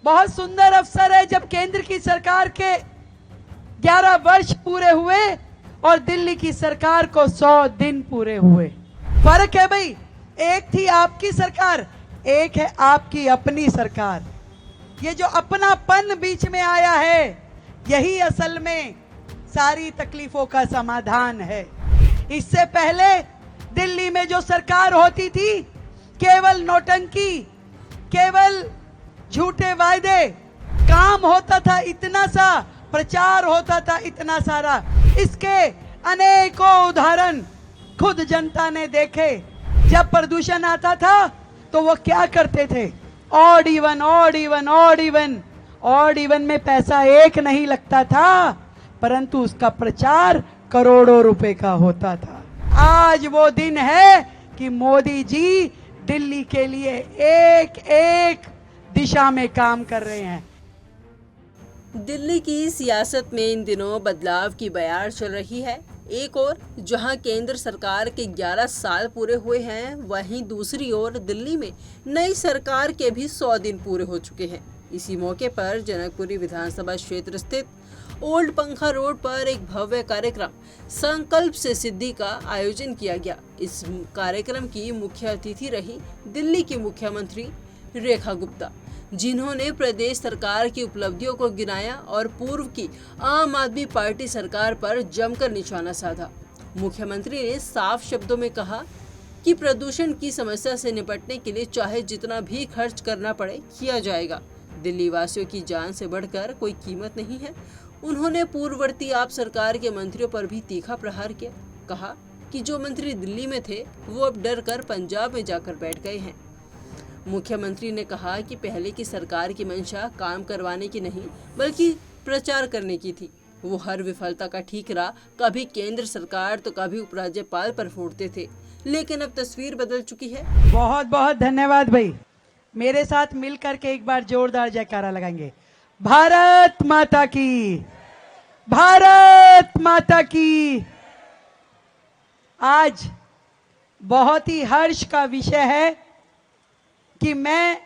बहुत सुंदर अवसर है जब केंद्र की सरकार के 11 वर्ष पूरे हुए और दिल्ली की सरकार को 100 दिन पूरे हुए। फर्क है भाई, एक थी आपकी सरकार, एक है आपकी अपनी सरकार। ये जो अपनापन बीच में आया है, यही असल में सारी तकलीफों का समाधान है। इससे पहले दिल्ली में जो सरकार होती थी, केवल नौटंकी, केवल झूठे वायदे, काम होता था इतना सा, प्रचार होता था इतना सारा। इसके अनेकों उदाहरण खुद जनता ने देखे। जब प्रदूषण आता था तो वो क्या करते थे? Odd even, odd even, odd even. Odd even में पैसा एक नहीं लगता था, परंतु उसका प्रचार करोड़ों रुपए का होता था। आज वो दिन है कि मोदी जी दिल्ली के लिए एक एक दिशा में काम कर रहे हैं। दिल्ली की सियासत में इन दिनों बदलाव की बयार चल रही है। एक ओर जहां केंद्र सरकार के 11 साल पूरे हुए हैं, वहीं दूसरी ओर दिल्ली में नई सरकार के भी 100 दिन पूरे हो चुके हैं। इसी मौके पर जनकपुरी विधानसभा क्षेत्र स्थित ओल्ड पंखा रोड पर एक भव्य कार्यक्रम संकल्प से सिद्धि का आयोजन किया गया। इस कार्यक्रम की मुख्य अतिथि रही दिल्ली की मुख्यमंत्री रेखा गुप्ता, जिन्होंने प्रदेश सरकार की उपलब्धियों को गिनाया और पूर्व की आम आदमी पार्टी सरकार पर जमकर निशाना साधा। मुख्यमंत्री ने साफ शब्दों में कहा कि प्रदूषण की समस्या से निपटने के लिए चाहे जितना भी खर्च करना पड़े किया जाएगा। दिल्ली वासियों की जान से बढ़कर कोई कीमत नहीं है। उन्होंने पूर्ववर्ती आप सरकार के मंत्रियों पर भी तीखा प्रहार किया। कहा कि जो मंत्री दिल्ली में थे वो अब डर कर पंजाब में जाकर बैठ गए हैं। मुख्यमंत्री ने कहा कि पहले की सरकार की मंशा काम करवाने की नहीं बल्कि प्रचार करने की थी। वो हर विफलता का ठीकरा कभी केंद्र सरकार तो कभी उपराज्यपाल पर फोड़ते थे, लेकिन अब तस्वीर बदल चुकी है। बहुत बहुत धन्यवाद भाई। मेरे साथ मिलकर के एक बार जोरदार जयकारा लगाएंगे। भारत माता की, भारत माता की। आज बहुत ही हर्ष का विषय है कि मैं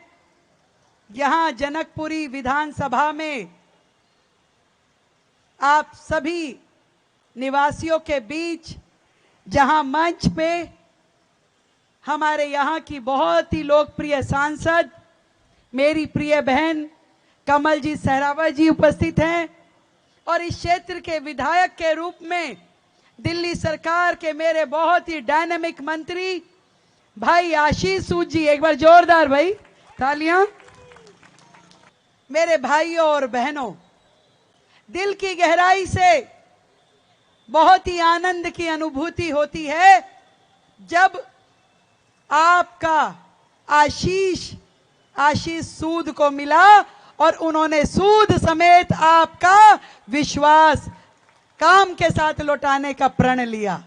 यहां जनकपुरी विधानसभा में आप सभी निवासियों के बीच, जहां मंच पे हमारे यहाँ की बहुत ही लोकप्रिय सांसद मेरी प्रिय बहन कमलजीत सहरावत जी उपस्थित हैं, और इस क्षेत्र के विधायक के रूप में दिल्ली सरकार के मेरे बहुत ही डायनामिक मंत्री भाई आशीष सूद जी, एक बार जोरदार भाई तालियां। मेरे भाइयों और बहनों, दिल की गहराई से बहुत ही आनंद की अनुभूति होती है जब आपका आशीष सूद को मिला और उन्होंने सूद समेत आपका विश्वास काम के साथ लौटाने का प्रण लिया।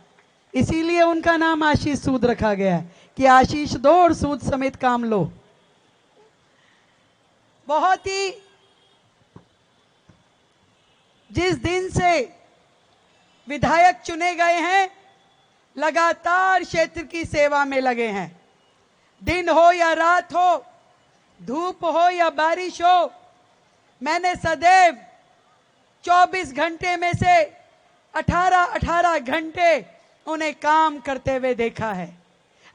इसीलिए उनका नाम आशीष सूद रखा गया है कि आशीष दो और सूद समेत काम लो। बहुत ही जिस दिन से विधायक चुने गए हैं, लगातार क्षेत्र की सेवा में लगे हैं। दिन हो या रात हो, धूप हो या बारिश हो, मैंने सदैव 24 घंटे में से 18 घंटे उन्हें काम करते हुए देखा है।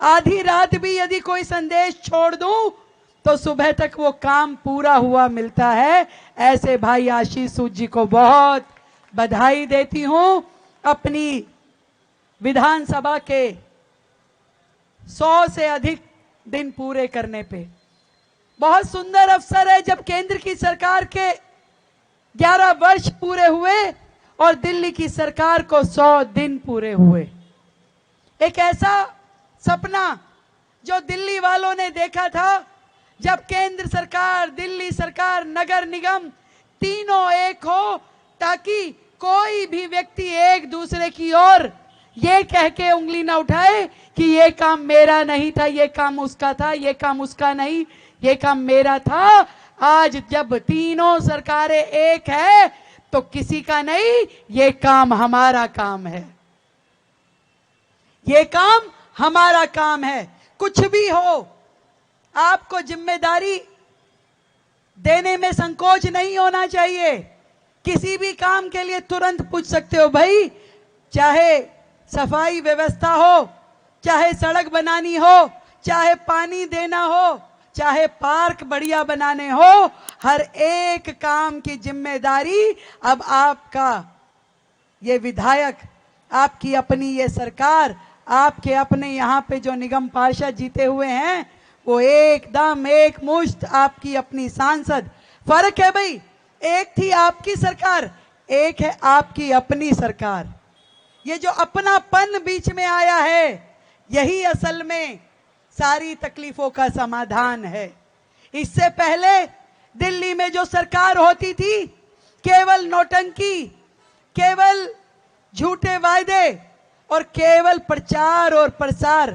आधी रात भी यदि कोई संदेश छोड़ दूं तो सुबह तक वो काम पूरा हुआ मिलता है। ऐसे भाई आशीष सूद जी को बहुत बधाई देती हूं अपनी विधानसभा के 100 से अधिक दिन पूरे करने पे। बहुत सुंदर अवसर है जब केंद्र की सरकार के 11 वर्ष पूरे हुए और दिल्ली की सरकार को 100 दिन पूरे हुए। एक ऐसा सपना जो दिल्ली वालों ने देखा था, जब केंद्र सरकार, दिल्ली सरकार, नगर निगम तीनों एक हो, ताकि कोई भी व्यक्ति एक दूसरे की ओर ये कह के उंगली ना उठाए कि ये काम मेरा नहीं था, ये काम उसका था, ये काम उसका नहीं, ये काम मेरा था। आज जब तीनों सरकारें एक है तो किसी का नहीं, ये काम हमारा काम है, ये काम हमारा काम है। कुछ भी हो, आपको जिम्मेदारी देने में संकोच नहीं होना चाहिए। किसी भी काम के लिए तुरंत पूछ सकते हो भाई, चाहे सफाई व्यवस्था हो, चाहे सड़क बनानी हो, चाहे पानी देना हो, चाहे पार्क बढ़िया बनाने हो, हर एक काम की जिम्मेदारी अब आपका ये विधायक, आपकी अपनी ये सरकार, आपके अपने यहाँ पे जो निगम पार्षद जीते हुए हैं, वो एकदम एक मुश्त आपकी अपनी सांसद। फर्क है भाई, एक थी आपकी सरकार, एक है आपकी अपनी सरकार। ये जो अपनापन बीच में आया है, यही असल में सारी तकलीफों का समाधान है। इससे पहले दिल्ली में जो सरकार होती थी, केवल नौटंकी, केवल झूठे वायदे और केवल प्रचार और प्रसार,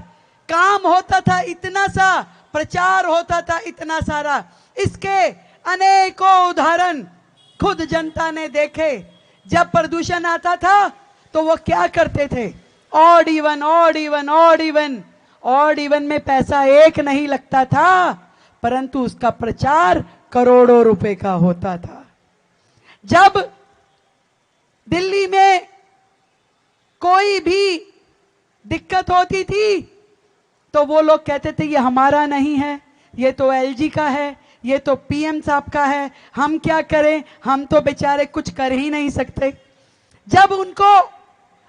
काम होता था इतना सा, प्रचार होता था इतना सारा। इसके अनेकों उदाहरण खुद जनता ने देखे। जब प्रदूषण आता था तो वो क्या करते थे, odd even, odd even, odd even. Odd even में पैसा एक नहीं लगता था, परंतु उसका प्रचार करोड़ों रुपए का होता था। जब दिल्ली में कोई भी दिक्कत होती थी तो वो लोग कहते थे ये हमारा नहीं है, ये तो एलजी का है, ये तो पीएम साहब का है, हम क्या करें, हम तो बेचारे कुछ कर ही नहीं सकते। जब उनको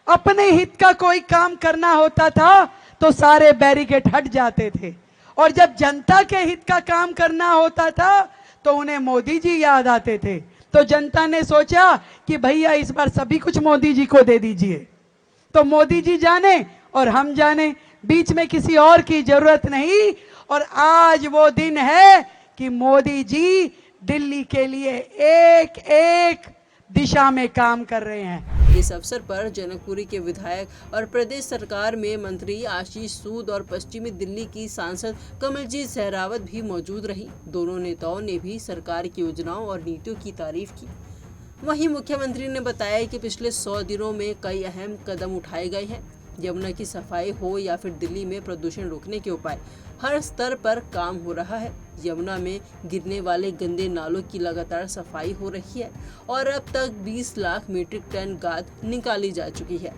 अपने हित का कोई काम करना होता था तो सारे बैरिकेड हट जाते थे, और जब जनता के हित का काम करना होता था तो उन्हें मोदी जी याद आते थे। तो जनता ने सोचा कि भैया इस बार सभी कुछ मोदी जी को दे दीजिए। तो मोदी जी जाने और हम जाने, बीच में किसी और की जरूरत नहीं। और आज वो दिन है कि मोदी जी दिल्ली के लिए एक एक दिशा में काम कर रहे हैं। इस अवसर पर जनकपुरी के विधायक और प्रदेश सरकार में मंत्री आशीष सूद और पश्चिमी दिल्ली की सांसद कमलजीत सहरावत भी मौजूद रही। दोनों नेताओं ने भी सरकार की योजनाओं और नीतियों की तारीफ की। वहीं मुख्यमंत्री ने बताया कि पिछले 100 दिनों में कई अहम कदम उठाए गए हैं। यमुना की सफाई हो या फिर दिल्ली में प्रदूषण रोकने के उपाय, हर स्तर पर काम हो रहा है। यमुना में गिरने वाले गंदे नालों की लगातार सफाई हो रही है और अब तक 20 लाख मीट्रिक टन गाद निकाली जा चुकी है।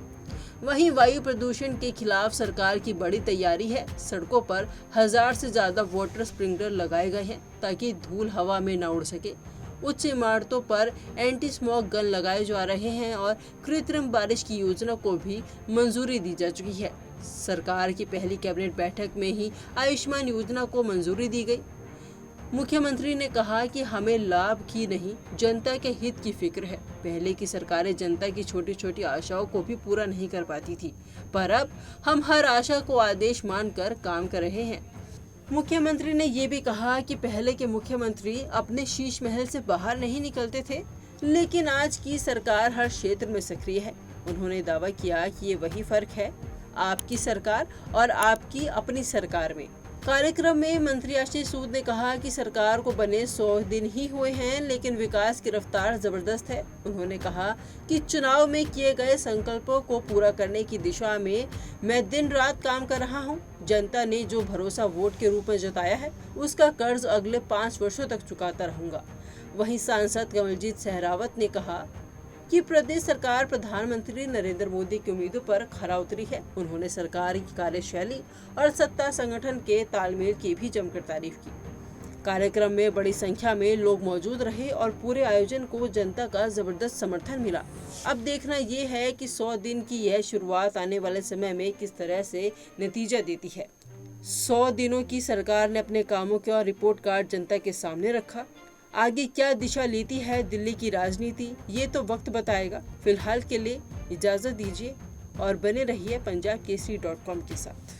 वहीं वायु प्रदूषण के खिलाफ सरकार की बड़ी तैयारी है। सड़कों पर 1000 से ज्यादा वाटर स्प्रिंकलर लगाए गए हैं ताकि धूल हवा में न उड़ सके। उच्च इमारतों पर एंटी स्मॉग गन लगाए जा रहे हैं और कृत्रिम बारिश की योजना को भी मंजूरी दी जा चुकी है। सरकार की पहली कैबिनेट बैठक में ही आयुष्मान योजना को मंजूरी दी गई। मुख्यमंत्री ने कहा कि हमें लाभ की नहीं, जनता के हित की फिक्र है। पहले की सरकारें जनता की छोटी छोटी आशाओं को भी पूरा नहीं कर पाती थी, पर अब हम हर आशा को आदेश मानकर काम कर रहे हैं। मुख्यमंत्री ने ये भी कहा कि पहले के मुख्यमंत्री अपने शीश महल से बाहर नहीं निकलते थे, लेकिन आज की सरकार हर क्षेत्र में सक्रिय है। उन्होंने दावा किया कि ये वही फर्क है आपकी सरकार और आपकी अपनी सरकार में। कार्यक्रम में मंत्री आशीष सूद ने कहा कि सरकार को बने 100 दिन ही हुए हैं, लेकिन विकास की रफ्तार जबरदस्त है। उन्होंने कहा कि चुनाव में किए गए संकल्पों को पूरा करने की दिशा में मैं दिन रात काम कर रहा हूं। जनता ने जो भरोसा वोट के रूप में जताया है, उसका कर्ज अगले 5 वर्षों तक चुकाता रहूंगा। वहीं सांसद कमलजीत सहरावत ने कहा कि प्रदेश सरकार प्रधानमंत्री नरेंद्र मोदी की उम्मीदों पर खरा उतरी है। उन्होंने सरकार की कार्यशैली और सत्ता संगठन के तालमेल की भी जमकर तारीफ की। कार्यक्रम में बड़ी संख्या में लोग मौजूद रहे और पूरे आयोजन को जनता का जबरदस्त समर्थन मिला। अब देखना ये है कि 100 दिन की यह शुरुआत आने वाले समय में किस तरह से नतीजा देती है। 100 दिनों की सरकार ने अपने कामों का रिपोर्ट कार्ड जनता के सामने रखा। आगे क्या दिशा लेती है दिल्ली की राजनीति, ये तो वक्त बताएगा। फिलहाल के लिए इजाजत दीजिए और बने रहिए पंजाबकेसरी.com के साथ।